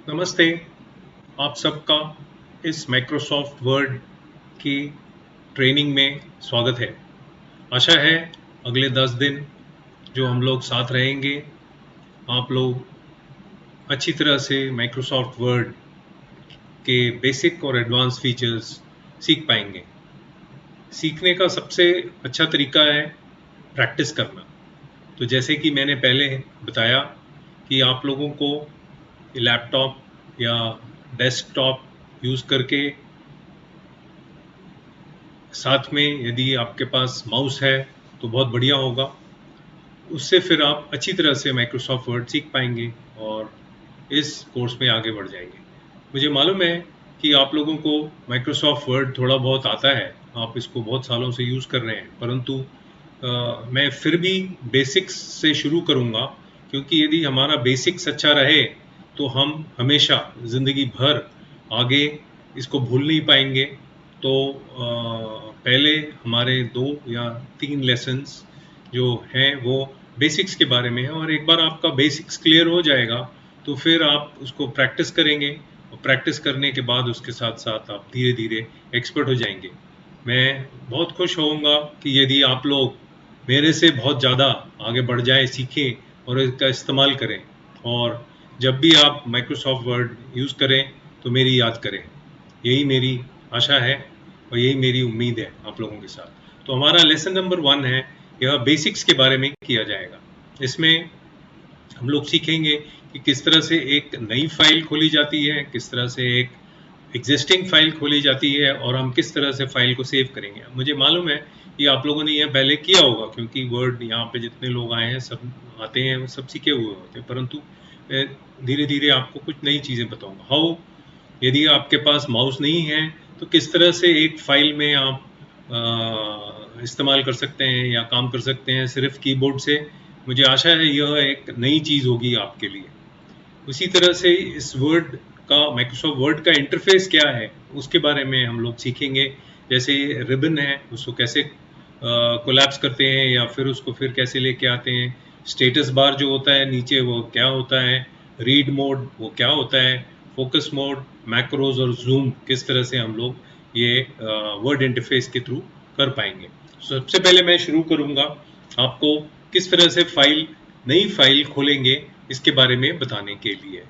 नमस्ते। आप सबका इस माइक्रोसॉफ्ट वर्ड की ट्रेनिंग में स्वागत है। आशा है अगले 10 दिन जो हम लोग साथ रहेंगे, आप लोग अच्छी तरह से माइक्रोसॉफ्ट वर्ड के बेसिक और एडवांस फीचर्स सीख पाएंगे। सीखने का सबसे अच्छा तरीका है प्रैक्टिस करना। तो जैसे कि मैंने पहले बताया कि आप लोगों को लैपटॉप या डेस्कटॉप यूज़ करके, साथ में यदि आपके पास माउस है तो बहुत बढ़िया होगा। उससे फिर आप अच्छी तरह से माइक्रोसॉफ्ट वर्ड सीख पाएंगे और इस कोर्स में आगे बढ़ जाएंगे। मुझे मालूम है कि आप लोगों को माइक्रोसॉफ्ट वर्ड थोड़ा बहुत आता है, आप इसको बहुत सालों से यूज़ कर रहे हैं, परंतु मैं फिर भी बेसिक्स से शुरू करूँगा, क्योंकि यदि हमारा बेसिक्स अच्छा रहे तो हम हमेशा ज़िंदगी भर आगे इसको भूल नहीं पाएंगे। तो पहले हमारे 2 या 3 लेसन्स जो हैं वो बेसिक्स के बारे में है, और एक बार आपका बेसिक्स क्लियर हो जाएगा तो फिर आप उसको प्रैक्टिस करेंगे, और प्रैक्टिस करने के बाद उसके साथ साथ आप धीरे धीरे एक्सपर्ट हो जाएंगे। मैं बहुत खुश होऊंगा कि यदि आप लोग मेरे से बहुत ज़्यादा आगे बढ़ जाएं, सीखें और इसका इस्तेमाल करें, और जब भी आप माइक्रोसॉफ्ट वर्ड यूज़ करें तो मेरी याद करें। यही मेरी आशा है और यही मेरी उम्मीद है आप लोगों के साथ। तो हमारा लेसन नंबर 1 है, यह बेसिक्स के बारे में किया जाएगा। इसमें हम लोग सीखेंगे कि किस तरह से एक नई फाइल खोली जाती है, किस तरह से एक एग्जिस्टिंग फाइल खोली जाती है, और हम किस तरह से फाइल को सेव करेंगे। मुझे मालूम है कि आप लोगों ने यह पहले किया होगा, क्योंकि वर्ड यहाँ पे जितने लोग आए हैं सब आते हैं, वो सब सीखे हुए होते हैं, परंतु धीरे धीरे आपको कुछ नई चीज़ें बताऊंगा। हाउ, यदि आपके पास माउस नहीं है तो किस तरह से एक फाइल में आप इस्तेमाल कर सकते हैं या काम कर सकते हैं सिर्फ कीबोर्ड से। मुझे आशा है यह एक नई चीज़ होगी आपके लिए। उसी तरह से इस वर्ड का, माइक्रोसॉफ्ट वर्ड का इंटरफेस क्या है उसके बारे में हम लोग सीखेंगे। जैसे रिबन है, उसको कैसे कोलैप्स करते हैं या फिर उसको फिर कैसे लेके आते हैं। स्टेटस बार जो होता है नीचे वो क्या होता है, रीड मोड वो क्या होता है, फोकस मोड, मैक्रोज और जूम किस तरह से हम लोग ये वर्ड इंटरफेस के थ्रू कर पाएंगे। सबसे पहले मैं शुरू करूंगा आपको किस तरह से नई फाइल खोलेंगे इसके बारे में बताने के लिए।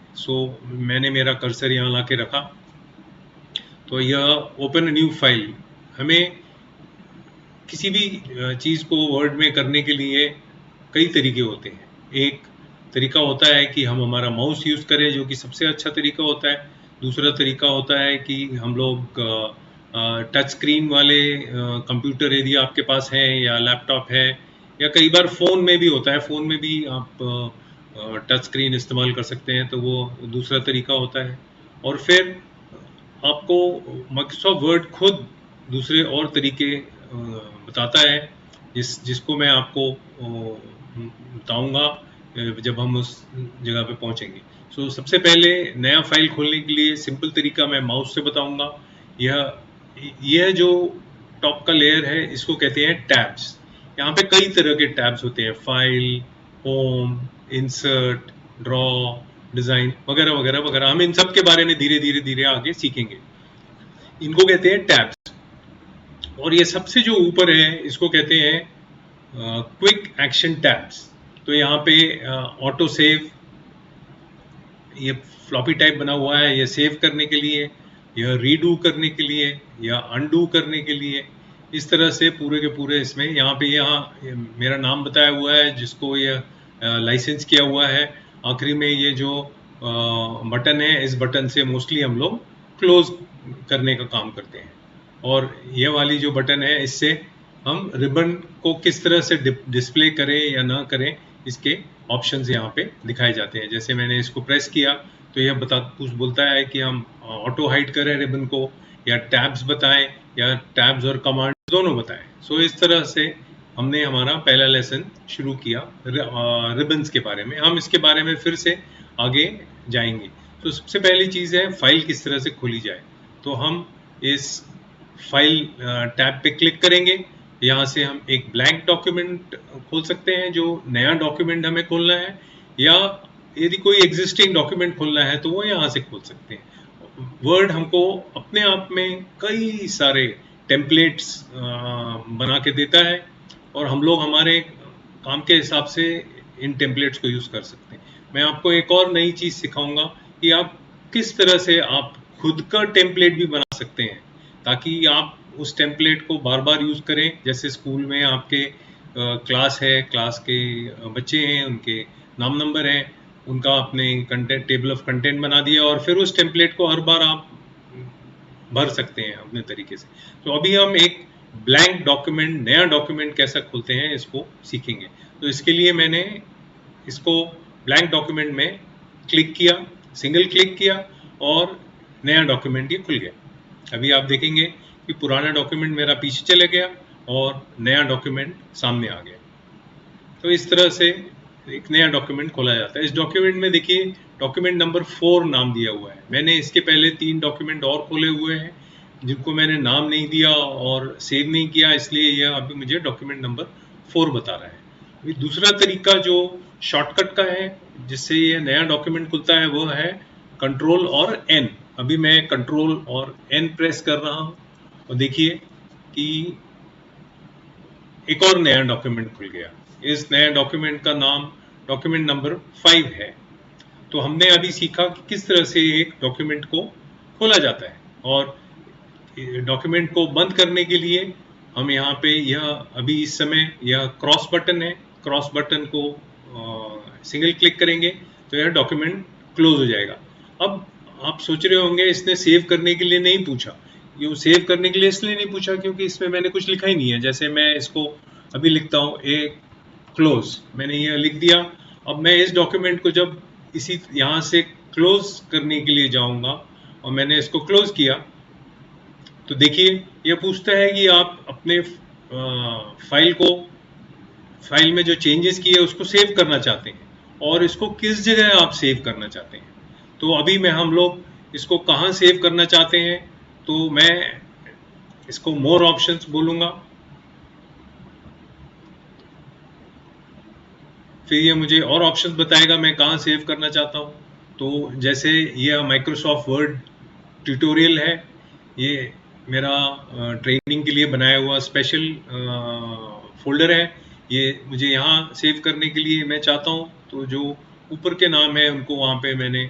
मैंने मेरा कर्सर यहाँ ला के रखा, तो यह ओपन न्यू फाइल। हमें किसी भी चीज़ को वर्ड में करने के लिए कई तरीके होते हैं। एक तरीका होता है कि हम हमारा माउस यूज़ करें, जो कि सबसे अच्छा तरीका होता है। दूसरा तरीका होता है कि हम लोग टच स्क्रीन वाले कंप्यूटर यदि आपके पास है या लैपटॉप है, या कई बार फ़ोन में भी होता है, फ़ोन में भी आप टच स्क्रीन इस्तेमाल कर सकते हैं, तो वो दूसरा तरीका होता है। और फिर आपको माइक्रोसॉफ्ट वर्ड खुद दूसरे और तरीके बताता है, जिसको मैं आपको बताऊंगा जब हम उस जगह पे पहुंचेंगे। सबसे पहले नया फाइल खोलने के लिए सिंपल तरीका मैं माउस से बताऊंगा। यह जो टॉप का लेयर है इसको कहते हैं टैब्स। यहाँ पे कई तरह के टैब्स होते हैं, file, home, insert, draw, design वगैरह वगैरह वगैरह। हम इन सब के बारे में धीरे धीरे धीरे आगे सीखेंगे। इनको कहते हैं टैब्स। और ये सबसे जो ऊपर है इसको कहते हैं क्विक एक्शन टैब्स। तो यहाँ पे ऑटो सेव, ये फ्लॉपी टाइप बना हुआ है, ये सेव करने के लिए, यह रीडू करने के लिए, या अनडू करने के लिए। इस तरह से पूरे के पूरे इसमें यहाँ पे मेरा नाम बताया हुआ है, जिसको ये लाइसेंस किया हुआ है। आखिरी में ये जो बटन है, इस बटन से मोस्टली हम लोग क्लोज करने का काम करते हैं। और ये वाली जो बटन है, इससे हम रिबन को किस तरह से डिस्प्ले करें या ना करें, इसके ऑप्शंस यहाँ पे दिखाए जाते हैं। जैसे मैंने इसको प्रेस किया तो यह कुछ बोलता है कि हम ऑटो हाइड करें रिबन को, या टैब्स बताएं, या टैब्स और कमांड दोनों बताएं। इस तरह से हमने हमारा पहला लेसन शुरू किया रिबन्स के बारे में। हम इसके बारे में फिर से आगे जाएंगे। सबसे पहली चीज़ है फाइल किस तरह से खोली जाए। तो हम इस फाइल टैब पे क्लिक करेंगे। यहाँ से हम एक ब्लैंक डॉक्यूमेंट खोल सकते हैं, जो नया डॉक्यूमेंट हमें खोलना है, या यदि कोई एग्जिस्टिंग डॉक्यूमेंट खोलना है तो वो यहाँ से खोल सकते हैं। वर्ड हमको अपने आप में कई सारे टेम्पलेट्स बना के देता है और हम लोग हमारे काम के हिसाब से इन टेम्पलेट्स को यूज़ कर सकते हैं। मैं आपको एक और नई चीज़ सिखाऊंगा कि आप किस तरह से आप खुद का टेम्पलेट भी बना सकते हैं, ताकि आप उस टेम्पलेट को बार बार यूज़ करें। जैसे स्कूल में आपके क्लास है, क्लास के बच्चे हैं, उनके नाम नंबर हैं, उनका आपने कंटेंट टेबल ऑफ कंटेंट बना दिया और फिर उस टेम्पलेट को हर बार आप भर सकते हैं अपने तरीके से। तो अभी हम एक ब्लैंक डॉक्यूमेंट, नया डॉक्यूमेंट कैसा खोलते हैं इसको सीखेंगे। तो इसके लिए मैंने इसको ब्लैंक डॉक्यूमेंट में क्लिक किया, सिंगल क्लिक किया और नया डॉक्यूमेंट ये खुल गया। अभी आप देखेंगे कि पुराना डॉक्यूमेंट मेरा पीछे चला गया और नया डॉक्यूमेंट सामने आ गया। तो इस तरह से एक नया डॉक्यूमेंट खोला जाता है। इस डॉक्यूमेंट में देखिए डॉक्यूमेंट नंबर 4 नाम दिया हुआ है। मैंने इसके पहले 3 डॉक्यूमेंट और खोले हुए हैं जिनको मैंने नाम नहीं दिया और सेव नहीं किया, इसलिए यह अभी मुझे डॉक्यूमेंट नंबर 4 बता रहा है। अभी दूसरा तरीका जो शॉर्टकट का है जिससे ये नया डॉक्यूमेंट खुलता है वो है कंट्रोल और एन। अभी मैं कंट्रोल और एन प्रेस कर रहा हूँ और देखिए कि एक और नया डॉक्यूमेंट खुल गया। इस नए डॉक्यूमेंट का नाम डॉक्यूमेंट नंबर 5 है। तो हमने अभी सीखा कि किस तरह से एक डॉक्यूमेंट को खोला जाता है और डॉक्यूमेंट को बंद करने के लिए हम यहाँ पे यह अभी इस समय यह क्रॉस बटन है, क्रॉस बटन को सिंगल क्लिक करेंगे तो यह डॉक्यूमेंट क्लोज हो जाएगा। अब आप सोच रहे होंगे इसने सेव करने के लिए नहीं पूछा। ये सेव करने के लिए इसलिए नहीं पूछा क्योंकि इसमें मैंने कुछ लिखा ही नहीं है। जैसे मैं इसको अभी लिखता हूँ ए क्लोज, मैंने यह लिख दिया। अब मैं इस डॉक्यूमेंट को जब इसी यहाँ से क्लोज करने के लिए जाऊंगा और मैंने इसको क्लोज किया तो देखिए यह पूछता है कि आप अपने फाइल में जो चेंजेस किए उसको सेव करना चाहते हैं और इसको किस जगह आप सेव करना चाहते हैं। तो अभी मैं हम लोग इसको कहाँ सेव करना चाहते हैं, तो मैं इसको मोर ऑप्शंस बोलूँगा। फिर ये मुझे और ऑप्शंस बताएगा मैं कहाँ सेव करना चाहता हूँ। तो जैसे ये माइक्रोसॉफ्ट वर्ड ट्यूटोरियल है, ये मेरा ट्रेनिंग के लिए बनाया हुआ स्पेशल फोल्डर है। ये मुझे यहाँ सेव करने के लिए मैं चाहता हूँ, तो जो ऊपर के नाम है उनको वहाँ पे मैंने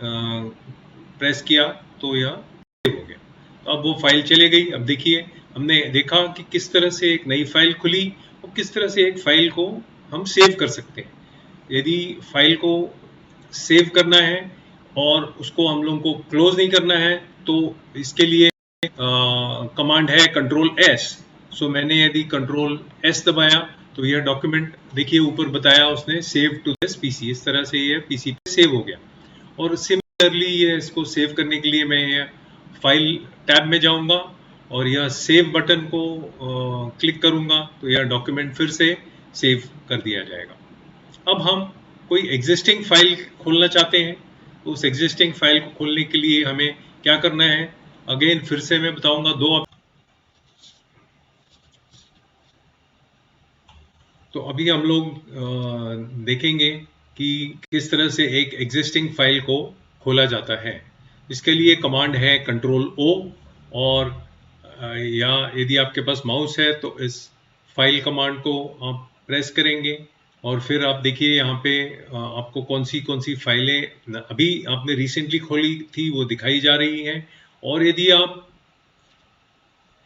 प्रेस किया तो यह सेव हो गया। तो अब वो फाइल चले गई। अब देखिए हमने देखा कि किस तरह से एक नई फाइल खुली और किस तरह से एक फाइल को हम सेव कर सकते हैं। यदि फाइल को सेव करना है और उसको हम लोगों को क्लोज नहीं करना है तो इसके लिए कमांड है कंट्रोल एस। सो मैंने यदि कंट्रोल एस दबाया तो यह डॉक्यूमेंट देखिए ऊपर बताया उसने सेव टू दिस पीसी, इस तरह से यह पीसी पे सेव हो गया। और सिमिलरली ये इसको सेव करने के लिए मैं यह फाइल टैब में जाऊंगा और यह सेव बटन को क्लिक करूंगा तो यह डॉक्यूमेंट फिर से सेव कर दिया जाएगा। अब हम कोई एग्जिस्टिंग फाइल खोलना चाहते हैं तो उस एग्जिस्टिंग फाइल को खोलने के लिए हमें क्या करना है, अगेन फिर से मैं बताऊंगा दो। तो अभी हम लोग देखेंगे कि किस तरह से एक एग्जिस्टिंग फाइल को खोला जाता है। इसके लिए कमांड है कंट्रोल ओ और या यदि आपके पास माउस है तो इस फाइल कमांड को आप प्रेस करेंगे और फिर आप देखिए यहाँ पे आपको कौन सी फाइलें अभी आपने रिसेंटली खोली थी वो दिखाई जा रही हैं। और यदि आप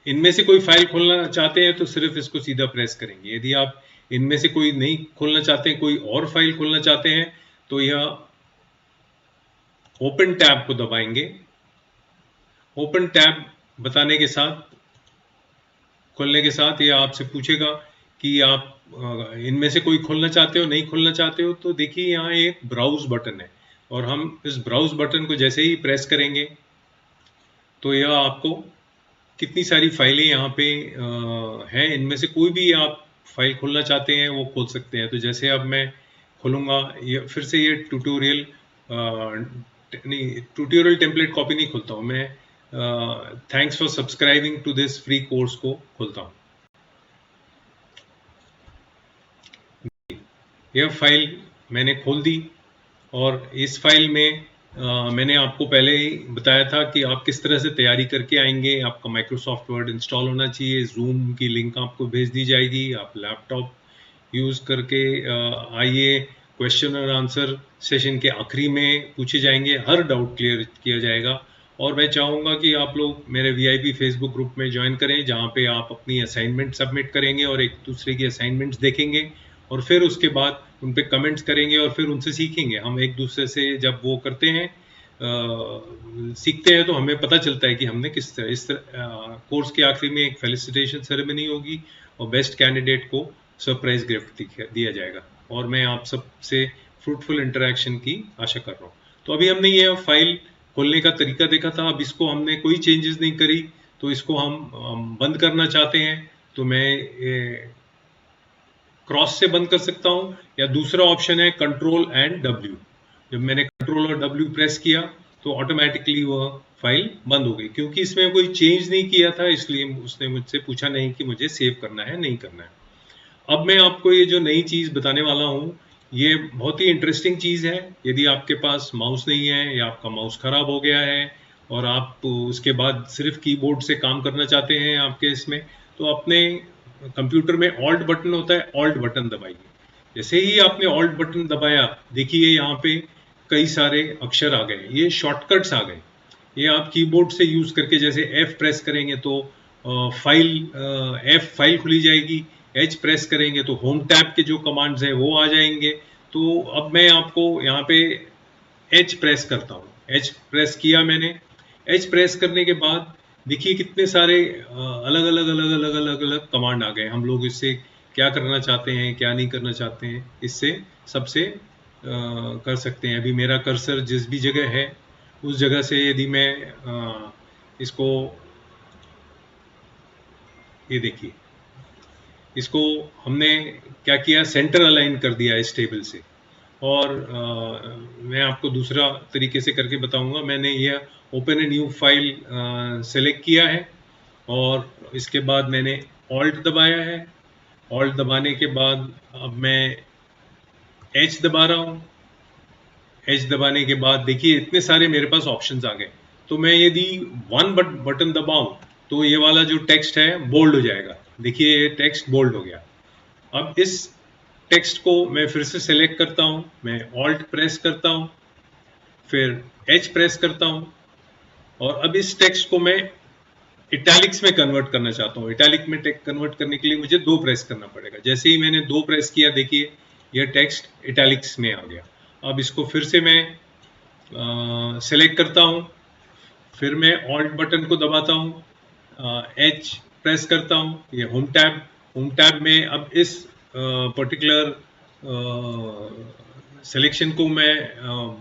इनमें से कोई फाइल खोलना चाहते हैं तो सिर्फ इसको सीधा प्रेस करेंगे। यदि आप इनमें से कोई नहीं खोलना चाहते हैं, कोई और फाइल खोलना चाहते हैं तो यह ओपन टैब को दबाएंगे। ओपन टैब बताने के साथ खोलने के साथ ये आपसे पूछेगा कि आप इनमें से कोई खोलना चाहते हो, नहीं खोलना चाहते हो। तो देखिए यहाँ एक ब्राउज बटन है और हम इस ब्राउज बटन को जैसे ही प्रेस करेंगे तो यह आपको कितनी सारी फाइलें यहाँ पे हैं, इनमें से कोई भी आप फाइल खोलना चाहते हैं वो खोल सकते हैं। तो जैसे अब मैं खोलूँगा, ये फिर से ये ट्यूटोरियल नहीं, ट्यूटोरियल टेम्पलेट कॉपी नहीं खोलता हूँ मैं, thanks for subscribing to this free course को खोलता हूँ। यह फाइल मैंने खोल दी और इस फाइल में मैंने आपको पहले ही बताया था कि आप किस तरह से तैयारी करके आएंगे। आपका माइक्रोसॉफ्ट वर्ड इंस्टॉल होना चाहिए, जूम की लिंक आपको भेज दी जाएगी, आप लैपटॉप यूज़ करके आइए। क्वेश्चन और आंसर सेशन के आखिरी में पूछे जाएंगे, हर डाउट क्लियर किया जाएगा। और मैं चाहूँगा कि आप लोग मेरे वीआईपी फेसबुक ग्रुप में ज्वाइन करें, जहाँ पे आप अपनी असाइनमेंट सबमिट करेंगे और एक दूसरे की असाइनमेंट्स देखेंगे और फिर उसके बाद उन पे कमेंट्स करेंगे और फिर उनसे सीखेंगे। हम एक दूसरे से जब वो करते हैं, सीखते हैं, तो हमें पता चलता है कि हमने किस तरह इस तरह कोर्स के आखिरी में एक फेलिसिटेशन सेरेमनी होगी और बेस्ट कैंडिडेट को सरप्राइज गिफ्ट दिया जाएगा। और मैं आप सबसे फ्रूटफुल इंटरेक्शन की आशा कर रहा हूँ। तो अभी हमने ये फाइल खोलने का तरीका देखा था। अब इसको हमने कोई चेंजेस नहीं करी, तो इसको हम बंद करना चाहते हैं तो मैं क्रॉस से बंद कर सकता हूं, या दूसरा ऑप्शन है कंट्रोल एंड डब्ल्यू। जब मैंने कंट्रोल और डब्ल्यू प्रेस किया तो ऑटोमेटिकली वह फाइल बंद हो गई, क्योंकि इसमें कोई चेंज नहीं किया था, इसलिए उसने मुझसे पूछा नहीं कि मुझे सेव करना है नहीं करना है। अब मैं आपको ये जो नई चीज बताने वाला हूँ, ये बहुत ही इंटरेस्टिंग चीज है। यदि आपके पास माउस नहीं है या आपका माउस खराब हो गया है और आप उसके बाद सिर्फ कीबोर्ड से काम करना चाहते हैं आपके इसमें, तो अपने कंप्यूटर में ऑल्ट बटन होता है, ऑल्ट बटन दबाइए। जैसे ही आपने ऑल्ट बटन दबाया, देखिए यहाँ पे कई सारे अक्षर आ गए, ये शॉर्टकट्स आ गए। ये आप कीबोर्ड से यूज करके, जैसे F प्रेस करेंगे तो F फाइल खुली जाएगी, H प्रेस करेंगे तो होम टैब के जो कमांड्स हैं वो आ जाएंगे। तो अब मैं आपको यहाँ पे H प्रेस करता हूँ। H प्रेस किया मैंने। H प्रेस करने के बाद देखिए कितने सारे अलग अलग अलग अलग अलग अलग कमांड आ गए। हम लोग इससे क्या करना चाहते हैं, क्या नहीं करना चाहते हैं, इससे सबसे कर सकते हैं। अभी मेरा कर्सर जिस भी जगह है उस जगह से यदि मैं इसको, ये देखिए, इसको हमने क्या किया, सेंटर अलाइन कर दिया इस टेबल से। और मैं आपको दूसरा तरीके से करके बताऊंगा। मैंने यह open a new file select किया है और इसके बाद मैंने ऑल्ट दबाया है। ऑल्ट दबाने के बाद अब मैं एच दबा रहा हूँ। एच दबाने के बाद देखिए इतने सारे मेरे पास ऑप्शंस आ गए। तो मैं यदि वन बटन दबाऊं तो ये वाला जो टेक्स्ट है बोल्ड हो जाएगा। देखिए ये टेक्स्ट बोल्ड हो गया। अब इस टेक्स्ट को मैं फिर से सेलेक्ट करता हूं, मैं ऑल्ट प्रेस करता हूं, फिर एच प्रेस करता हूं और अब इस टेक्स्ट को मैं इटैलिक्स में कन्वर्ट करना चाहता हूं। इटैलिक में टेक्स्ट कन्वर्ट करने के लिए मुझे दो प्रेस करना पड़ेगा। जैसे ही मैंने दो प्रेस किया, देखिए यह टेक्स्ट इटैलिक्स में आ गया। अब इसको फिर से मैं सेलेक्ट करता हूं, फिर मैं ऑल्ट बटन को दबाता हूं, एच प्रेस करता हूं, ये होम टैब में अब इस पर्टिकुलर सिलेक्शन को मैं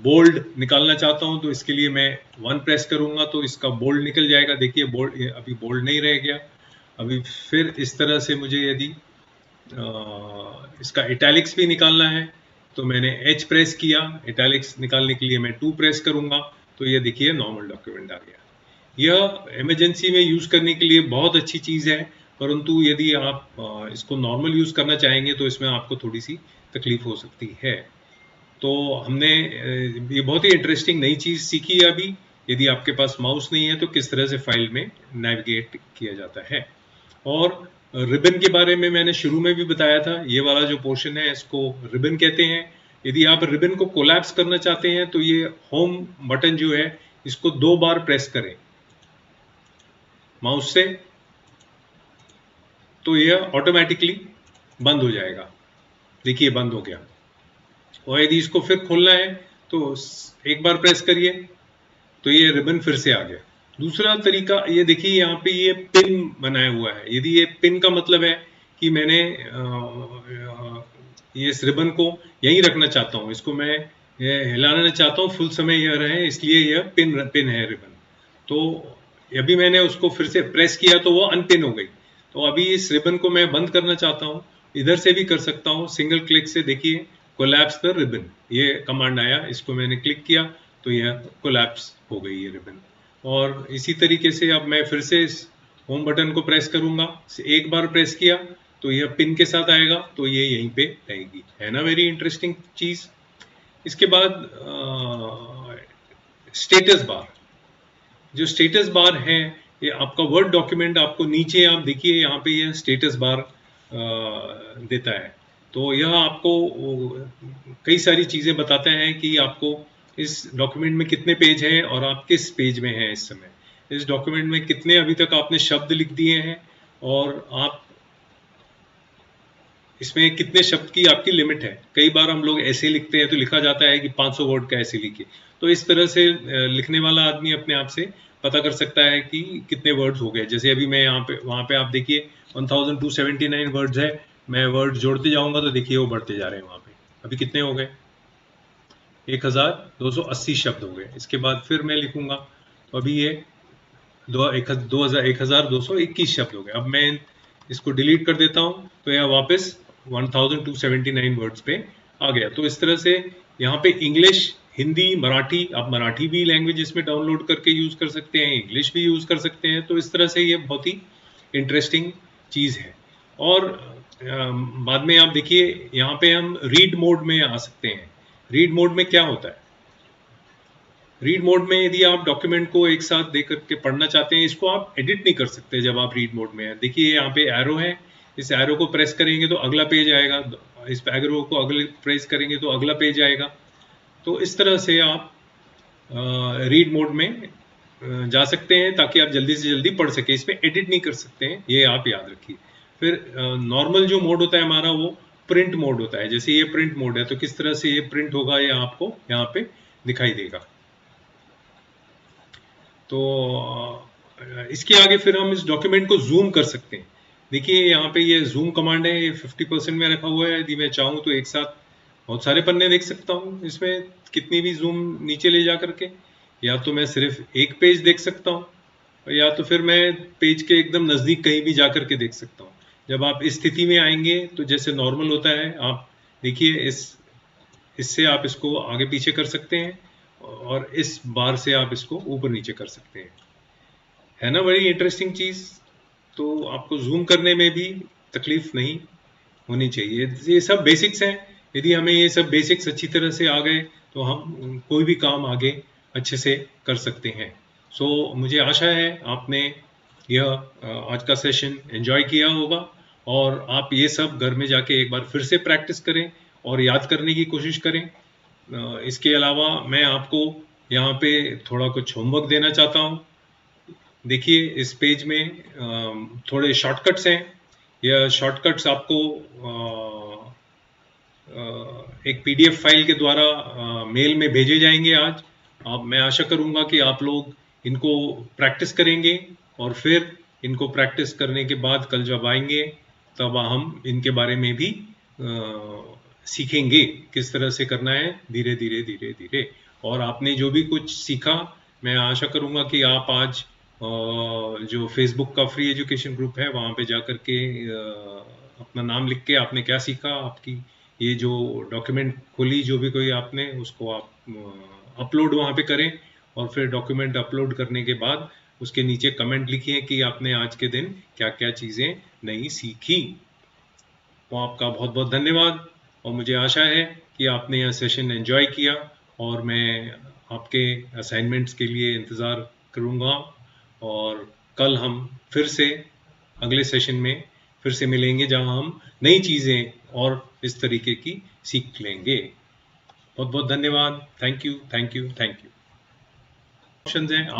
बोल्ड निकालना चाहता हूं, तो इसके लिए मैं वन प्रेस करूंगा तो इसका बोल्ड निकल जाएगा। देखिए बोल्ड अभी बोल्ड नहीं रह गया। अभी फिर इस तरह से मुझे यदि इसका इटैलिक्स भी निकालना है तो मैंने एच प्रेस किया। इटैलिक्स निकालने के लिए मैं टू प्रेस करूंगा तो ये देखिए नॉर्मल डॉक्यूमेंट आ गया। यह इमरजेंसी में यूज करने के लिए बहुत अच्छी चीज है, परंतु यदि आप इसको नॉर्मल यूज करना चाहेंगे तो इसमें आपको थोड़ी सी तकलीफ हो सकती है। तो हमने ये बहुत ही इंटरेस्टिंग नई चीज सीखी है अभी। यदि आपके पास माउस नहीं है तो किस तरह से फाइल में नेविगेट किया जाता है। और रिबन के बारे में मैंने शुरू में भी बताया था। ये वाला जो पोर्शन है इसको रिबन कहते हैं। यदि आप रिबन को कोलैप्स करना चाहते हैं तो ये होम बटन जो है इसको दो बार प्रेस करें माउस से, तो यह ऑटोमेटिकली बंद हो जाएगा। देखिए बंद हो गया। और यदि इसको फिर खोलना है तो एक बार प्रेस करिए तो ये रिबन फिर से आ गया। दूसरा तरीका ये देखिए, यहाँ पे ये पिन बनाया हुआ है। यदि ये पिन का मतलब है कि मैंने ये इस रिबन को यहीं रखना चाहता हूँ, इसको मैं हिलाना चाहता हूँ, फुल समय यह रहे, इसलिए यह पिन है रिबन। तो अभी मैंने उसको फिर से प्रेस किया तो वो अनपिन हो गई। तो अभी इस रिबन को मैं बंद करना चाहता हूँ, इधर से भी कर सकता हूँ सिंगल क्लिक से। देखिए कोलैप्स द रिबन, ये कमांड आया, इसको मैंने क्लिक किया तो यह कोलैप्स हो गई ये रिबन। और इसी तरीके से अब मैं फिर से इस होम बटन को प्रेस करूंगा, एक बार प्रेस किया तो यह पिन के साथ आएगा तो ये यहीं पे रहेगी। है ना वेरी इंटरेस्टिंग चीज। इसके बाद स्टेटस बार, जो स्टेटस बार है ये आपका वर्ड डॉक्यूमेंट आपको नीचे आप देखिए यहाँ पे ये स्टेटस बार देता है। तो यह आपको कई सारी चीज़ें बताते हैं कि आपको इस डॉक्यूमेंट में कितने पेज हैं और आप किस पेज में हैं इस समय। इस डॉक्यूमेंट में कितने अभी तक आपने शब्द लिख दिए हैं और आप इसमें कितने शब्द की आपकी लिमिट है। कई बार हम लोग ऐसे लिखते हैं तो लिखा जाता है कि 500 वर्ड का ऐसे लिखिए, तो इस तरह से लिखने वाला आदमी अपने आप से पता कर सकता है कि कितने वर्ड्स हो गए। जैसे अभी मैं यहाँ पे वहाँ पे आप देखिए 1279 वर्ड्स है, मैं वर्ड जोड़ते जाऊंगा तो देखिए वो बढ़ते जा रहे हैं वहाँ पे। अभी कितने हो गए? 1280 शब्द हो गए। इसके बाद फिर मैं लिखूंगा तो अभी ये 1221 शब्द हो गए। अब मैं इसको डिलीट कर देता हूँ तो यह वापस 1279 वर्ड्स पे आ गया। तो इस तरह से यहाँ पे इंग्लिश, हिंदी, मराठी, आप मराठी भी लैंग्वेज इसमें डाउनलोड करके यूज़ कर सकते हैं, इंग्लिश भी यूज़ कर सकते हैं। तो इस तरह से ये बहुत ही इंटरेस्टिंग चीज़ है। और बाद में आप देखिए यहाँ पे हम रीड मोड में आ सकते हैं। रीड मोड में क्या होता है? रीड मोड में यदि आप डॉक्यूमेंट को एक साथ देख करके पढ़ना चाहते हैं, इसको आप एडिट नहीं कर सकते जब आप रीड मोड में हैं। देखिए यहाँ पे एरो है, इस एरो को प्रेस करेंगे तो अगला पेज आएगा, इस एरो को अगले प्रेस करेंगे तो अगला पेज आएगा। तो इस तरह से आप रीड मोड में जा सकते हैं ताकि आप जल्दी से जल्दी पढ़ सकें। इसमें एडिट नहीं कर सकते हैं, ये आप याद रखिए। फिर नॉर्मल जो मोड होता है हमारा वो प्रिंट मोड होता है। जैसे ये प्रिंट मोड है तो किस तरह से ये प्रिंट होगा ये आपको यहाँ पे दिखाई देगा। तो इसके आगे फिर हम इस डॉक्यूमेंट को जूम कर सकते हैं। देखिए यहाँ पे ये जूम कमांड है, ये 50% में रखा हुआ है। यदि मैं चाहूँ तो एक साथ बहुत सारे पन्ने देख सकता हूँ इसमें, कितनी भी जूम नीचे ले जा करके। या तो मैं सिर्फ एक पेज देख सकता हूँ या तो फिर मैं पेज के एकदम नज़दीक कहीं भी जा करके देख सकता हूँ। जब आप इस स्थिति में आएंगे तो जैसे नॉर्मल होता है, आप देखिए इससे आप इसको आगे पीछे कर सकते हैं और इस बार से आप इसको ऊपर नीचे कर सकते हैं। है ना बड़ी इंटरेस्टिंग चीज़। तो आपको जूम करने में भी तकलीफ नहीं होनी चाहिए। ये सब बेसिक्स हैं। यदि हमें ये सब बेसिक्स अच्छी तरह से आ गए तो हम कोई भी काम आगे अच्छे से कर सकते हैं। सो मुझे आशा है आपने यह आज का सेशन एंजॉय किया होगा और आप ये सब घर में जाके एक बार फिर से प्रैक्टिस करें और याद करने की कोशिश करें। इसके अलावा मैं आपको यहाँ पे थोड़ा कुछ होमवर्क देना चाहता हूँ। देखिए इस पेज में थोड़े शॉर्टकट्स हैं। यह शॉर्टकट्स आपको एक पीडीएफ फाइल के द्वारा मेल में भेजे जाएंगे आज। अब मैं आशा करूंगा कि आप लोग इनको प्रैक्टिस करेंगे और फिर इनको प्रैक्टिस करने के बाद कल जब आएंगे तब हम इनके बारे में भी सीखेंगे किस तरह से करना है, धीरे धीरे धीरे धीरे। और आपने जो भी कुछ सीखा, मैं आशा करूंगा कि आप आज जो फेसबुक का फ्री एजुकेशन ग्रुप है वहाँ पे जा कर के अपना नाम लिख के आपने क्या सीखा, आपकी ये जो डॉक्यूमेंट खोली जो भी कोई आपने, उसको आप अपलोड वहाँ पे करें और फिर डॉक्यूमेंट अपलोड करने के बाद उसके नीचे कमेंट लिखिए कि आपने आज के दिन क्या क्या चीज़ें नई सीखी। तो आपका बहुत बहुत धन्यवाद और मुझे आशा है कि आपने यह सेशन एंजॉय किया और मैं आपके असाइनमेंट्स के लिए इंतज़ार करूँगा। और कल हम फिर से अगले सेशन में फिर से मिलेंगे जहां हम नई चीज़ें और इस तरीके की सीख लेंगे। बहुत बहुत धन्यवाद। Thank you thank you thank you. Options हैं आप